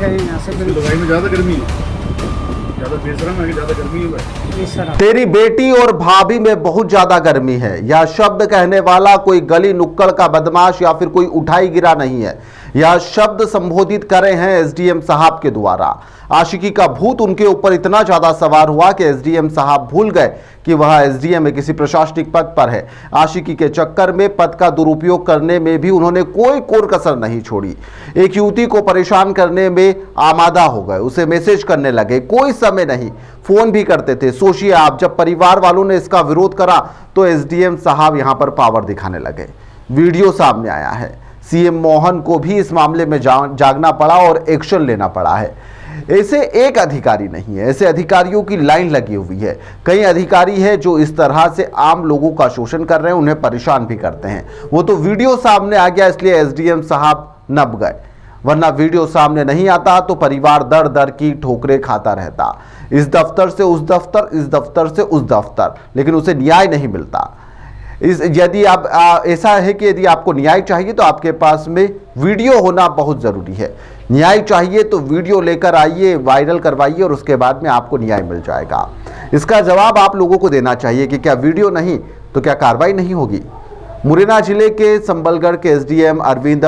गए यहाँ से। लुगाई में ज़्यादा गर्मी है, ज़्यादा बेशरम है कि ज़्यादा गर्मी है। तेरी बेटी और भाभी में बहुत ज्यादा गर्मी है। यह शब्द कहने वाला कोई गली नुक्कड़ का बदमाश या फिर कोई उठाई गिरा नहीं है। यह शब्द संबोधित करे हैं एसडीएम साहब के द्वारा। आशिकी का भूत उनके ऊपर इतना ज्यादा सवार हुआ कि एसडीएम साहब भूल गए कि वह एसडीएम में किसी प्रशासनिक पद पर है। आशिकी के चक्कर में पद का दुरुपयोग करने में भी उन्होंने कोई कोर कसर नहीं छोड़ी। एक युवती को परेशान करने में आमादा हो गए, उसे मैसेज करने लगे, कोई समय नहीं, फोन भी करते थे। सोचिए आप, जब परिवार वालों ने इसका विरोध करा तो एसडीएम साहब यहां पर पावर दिखाने लगे। वीडियो सामने आया है। सीएम मोहन को भी इस मामले में जागना पड़ा और एक्शन लेना पड़ा है। ऐसे एक अधिकारी नहीं है, ऐसे अधिकारियों की लाइन लगी हुई है। कई अधिकारी हैं जो इस तरह से आम लोगों का शोषण कर रहे हैं, उन्हें परेशान भी करते हैं। वो तो वीडियो सामने आ गया इसलिए एसडीएम साहब नप गए, वरना वीडियो सामने नहीं आता तो परिवार दर दर की ठोकरें खाता रहता। इस दफ्तर से उस दफ्तर, इस दफ्तर से उस दफ्तर, लेकिन उसे न्याय नहीं मिलता। यदि आप ऐसा है कि यदि आपको न्याय चाहिए तो आपके पास में वीडियो होना बहुत ज़रूरी है। न्याय चाहिए तो वीडियो लेकर आइए, वायरल करवाइए और उसके बाद में आपको न्याय मिल जाएगा। इसका जवाब आप लोगों को देना चाहिए कि क्या वीडियो नहीं तो क्या कार्रवाई नहीं होगी। मुरैना जिले के संबलगढ़ के एसडीएम अरविंद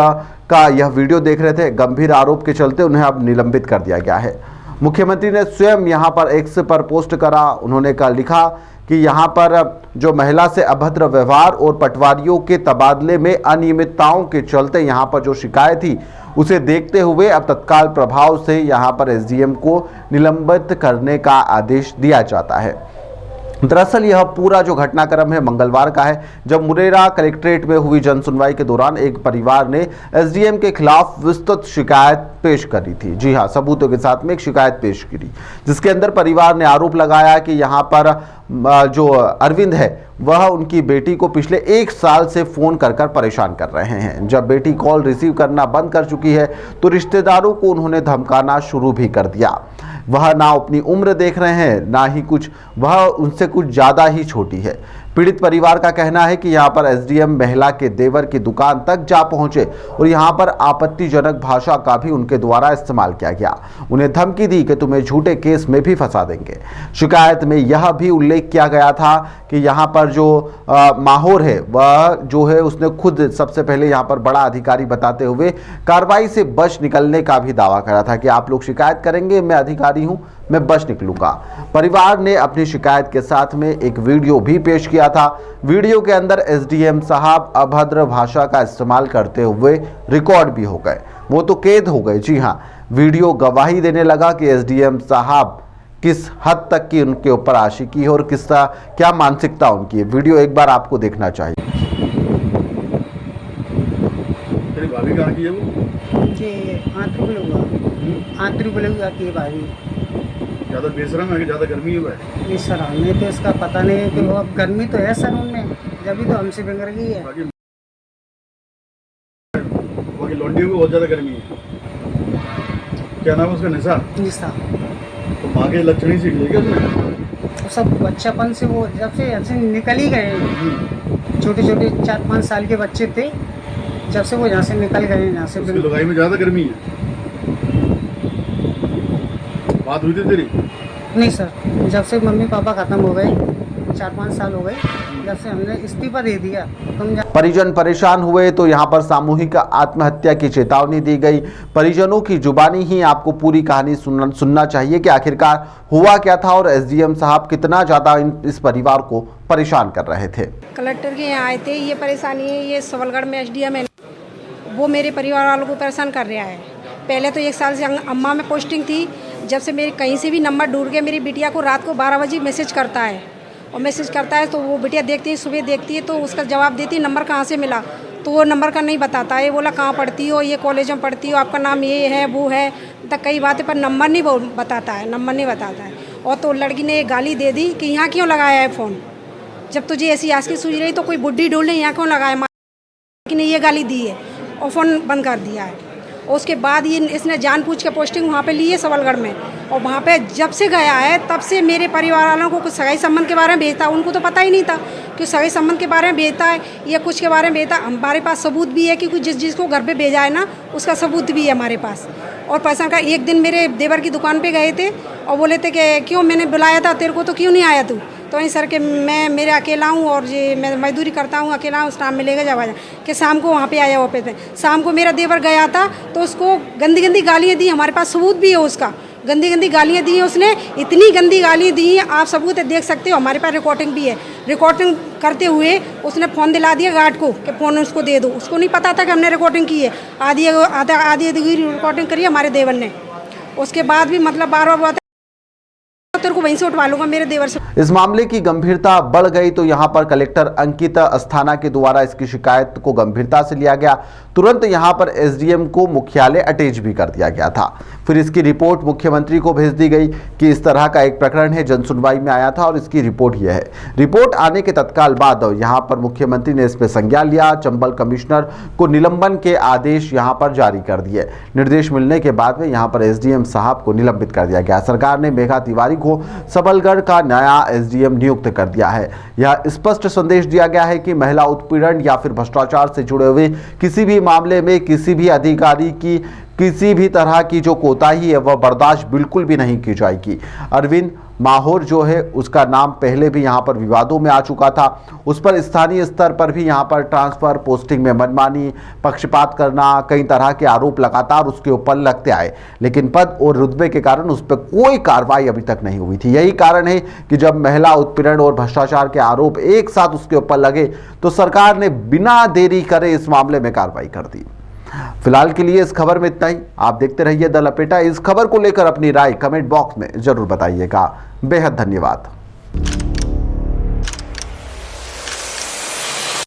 का यह वीडियो देख रहे थे। गंभीर आरोप के चलते उन्हें अब निलंबित कर दिया गया है। मुख्यमंत्री ने स्वयं यहां पर एक्स पर पोस्ट करा। उन्होंने कल लिखा कि यहां पर जो महिला से अभद्र व्यवहार और पटवारियों के तबादले में अनियमितताओं के चलते यहां पर जो शिकायत थी उसे देखते हुए अब तत्काल प्रभाव से यहां पर एसडीएम को निलंबित करने का आदेश दिया जाता है। दरअसल यह पूरा जो घटनाक्रम है मंगलवार का है, जब मुरैना कलेक्ट्रेट में हुई जनसुनवाई के दौरान एक परिवार ने एसडीएम के खिलाफ विस्तृत शिकायत पेश करी थी। जी हां, सबूतों के साथ में एक शिकायत पेश करी, जिसके अंदर परिवार ने आरोप लगाया कि यहां पर जो अरविंद है वह उनकी बेटी को पिछले 1 साल से फोन कर परेशान कर रहे हैं। जब बेटी कॉल रिसीव करना बंद कर चुकी है तो रिश्तेदारों को उन्होंने धमकाना शुरू भी कर दिया। वह ना अपनी उम्र देख रहे हैं, ना ही कुछ, वह उनसे कुछ ज़्यादा ही छोटी है। पीड़ित परिवार का कहना है कि यहाँ पर एसडीएम महिला के देवर की दुकान तक जा पहुंचे और यहाँ पर आपत्तिजनक भाषा का भी उनके द्वारा इस्तेमाल किया गया। उन्हें धमकी दी कि तुम्हें झूठे केस में भी फंसा देंगे। शिकायत में यह भी उल्लेख किया गया था कि यहाँ पर जो माहौर है वह जो है उसने खुद सबसे पहले यहाँ पर बड़ा अधिकारी बताते हुए कार्रवाई से बच निकलने का भी दावा करा था कि आप लोग शिकायत करेंगे, मैं अधिकारी हूँ, मैं बच निकलूंगा। परिवार ने अपनी शिकायत के साथ में एक वीडियो भी पेश किया था। वीडियो के अंदर एसडीएम साहब अभद्र भाषा का इस्तेमाल करते हुए रिकॉर्ड भी हो गए, वो तो कैद हो गए। जी हाँ, वीडियो गवाही देने लगा कि एसडीएम साहब किस हद तक की उनके ऊपर आशिकी है और किसका क्या मानसिकता उनकी है। वीडियो एक बार आपको देखना चाहिए। तेरी भाभी कहाँ की है वो? कि आंतरी की भाभी ज़्यादा बेशरम है कि ज़्यादा गर्मी है। नहीं सर, हमें तो इसका पता नहीं है कि वो अब गर्मी तो है सर उनमें, जब तो हमसे बिगड़ गई है। बाकी लौंडी को बहुत ज़्यादा गर्मी है। क्या नाम है उसका? निशा। निशा तो माँ के लक्षण ही सीख लेगा उसने। तो सब बच्चापन से वो जब से ऐसे निकल ही गए, छोटे छोटे 4-5 साल के बच्चे थे, जब से वो यहाँ से निकल गए। यहाँ से लुगाई में ज़्यादा गर्मी है। बात हुई थी तेरी? नहीं सर, जब से मम्मी पापा खत्म हो गए, 4-5 साल हो गए, जब से हमने इस्तीफा दे दिया। परिजन परेशान हुए तो यहाँ पर सामूहिक आत्महत्या की चेतावनी दी गई। परिजनों की जुबानी ही आपको पूरी कहानी सुनना चाहिए कि आखिरकार हुआ क्या था और एसडीएम साहब कितना ज़्यादा इस परिवार को परेशान कर रहे थे। कलेक्टर के यहाँ आए थे, ये परेशानी है, ये सबलगढ़ में एसडीएम है, वो मेरे परिवार वालों को परेशान कर रहा है। पहले तो 1 साल से अम्मा में पोस्टिंग थी, जब से मेरे कहीं से भी नंबर ढूंढ के मेरी बिटिया को रात को 12 बजे मैसेज करता है, और मैसेज करता है तो वो बिटिया देखती है, सुबह देखती है तो उसका जवाब देती है नंबर कहाँ से मिला, तो वो नंबर का नहीं बताता है। बोला कहाँ पढ़ती हो, ये कॉलेज में पढ़ती हो, आपका नाम ये है वो है, तक कई बातें पर नंबर नहीं बताता है, नंबर नहीं बताता है। और तो लड़की ने एक गाली दे दी कि यहाँ क्यों लगाया है फ़ोन, जब तुझे ऐसी आसकी सूझ रही तो कोई बुढ़ी ढूंढ ले, यहाँ क्यों लगाया। लड़की ने ये गाली दी है और फ़ोन बंद कर दिया है। और उसके बाद ये इसने जानबूझ के पोस्टिंग वहाँ पे ली है सबलगढ़ में, और वहाँ पे जब से गया है तब से मेरे परिवार वालों को कुछ सगाई संबंध के बारे में भेजता, उनको तो पता ही नहीं था कि सगाई संबंध के बारे में भेजता है या कुछ के बारे में भेजता। हमारे पास सबूत भी है कि कुछ जिसको घर पे भेजा है ना उसका सबूत भी है हमारे पास। और परेशान कर। एक दिन मेरे देवर की दुकान पे गए थे और बोले थे कि क्यों मैंने बुलाया था तेरे को तो क्यों नहीं आया तू। तो वहीं सर के मैं मेरे अकेला हूँ और ये मैं मजदूरी करता हूँ अकेला हूँ, शाम में लेकर जावा कि शाम को वहाँ पे आया वो पे। शाम को मेरा देवर गया था तो उसको गंदी गंदी गालियाँ दी, हमारे पास सबूत भी है उसका। गंदी गंदी गालियाँ दी हैं उसने, इतनी गंदी गाली दी हैं आप सबूत देख सकते हो, हमारे पास रिकॉर्डिंग भी है। रिकॉर्डिंग करते हुए उसने फ़ोन दिला दिया गार्ड को कि फ़ोन उसको दे दो। उसको नहीं पता था कि हमने रिकॉर्डिंग की है। आधी रिकॉर्डिंग करी हमारे देवर ने। उसके बाद भी मतलब बार बार तेरे को वहीं से उठवा लूंगा मेरे देवर से। इस मामले की गंभीरता बढ़ गई तो यहां पर कलेक्टर अंकित अस्थाना के द्वारा इसकी शिकायत को गंभीरता से लिया गया। तुरंत यहां पर एसडीएम को मुख्यालय अटैच भी कर दिया गया था। फिर इसकी रिपोर्ट मुख्यमंत्री को भेज दी गई कि इस तरह का एक प्रकरण है, जनसुनवाई में आया था और इसकी रिपोर्ट यह है। रिपोर्ट आने के तत्काल बाद यहां पर मुख्यमंत्री ने इस पर संज्ञान लिया। चंबल कमिश्नर को निलंबन के आदेश यहां पर जारी कर दिए। निर्देश मिलने के बाद में यहां पर एसडीएम साहब को निलंबित कर दिया गया। सरकार ने मेघा तिवारी को सबलगढ़ का नया एसडीएम नियुक्त कर दिया है। यह स्पष्ट संदेश दिया गया है कि महिला उत्पीड़न या फिर भ्रष्टाचार से जुड़े हुए किसी भी मामले में किसी भी अधिकारी की किसी भी तरह की जो कोताही है वह बर्दाश्त बिल्कुल भी नहीं की जाएगी। अरविंद माहौर जो है उसका नाम पहले भी यहाँ पर विवादों में आ चुका था। उस पर स्थानीय स्तर पर भी यहाँ पर ट्रांसफर, पोस्टिंग में मनमानी, पक्षपात करना, कई तरह के आरोप लगातार उसके ऊपर लगते आए, लेकिन पद और रुतबे के कारण उस पर कोई कार्रवाई अभी तक नहीं हुई थी। यही कारण है कि जब महिला उत्पीड़न और भ्रष्टाचार के आरोप एक साथ उसके ऊपर लगे तो सरकार ने बिना देरी करे इस मामले में कार्रवाई कर दी। फिलहाल के लिए इस खबर में इतना ही। आप देखते रहिए द लपेटा। इस खबर को लेकर अपनी राय कमेंट बॉक्स में जरूर बताइएगा। बेहद धन्यवाद।